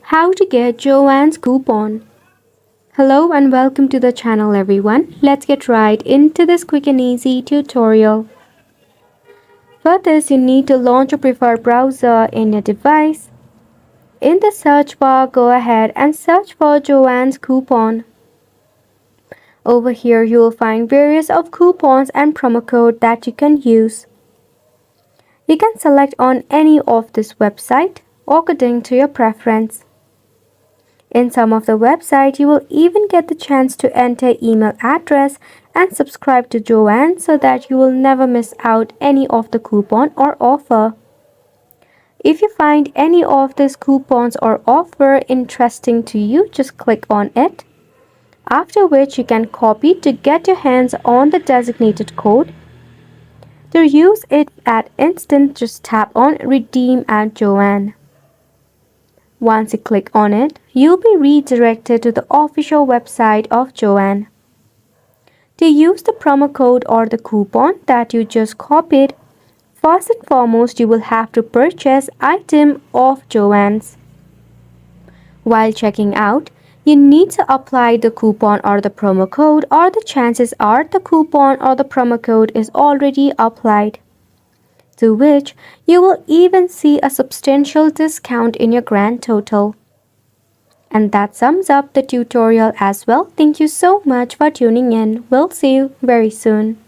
How to get Joann's coupon. Hello and welcome to the channel everyone. Let's get right into this quick and easy tutorial. For this you need to launch your preferred browser in your device. In the search bar go ahead and search for Joann's coupon. Over here you will find various of coupons and promo code that you can use. You can select on any of this website according to your preference. In some of the websites, you will even get the chance to enter email address and subscribe to Joann so that you will never miss out any of the coupon or offer. If you find any of these coupons or offer interesting to you, just click on it. After which you can copy to get your hands on the designated code. To use it at instant, just tap on Redeem at Joann. Once you click on it, you'll be redirected to the official website of Joann. To use the promo code or the coupon that you just copied, first and foremost you will have to purchase item of Joann's. While checking out, you need to apply the coupon or the promo code, or the chances are the coupon or the promo code is already applied, to which you will even see a substantial discount in your grand total. And that sums up the tutorial as well. Thank you so much for tuning in. We'll see you very soon.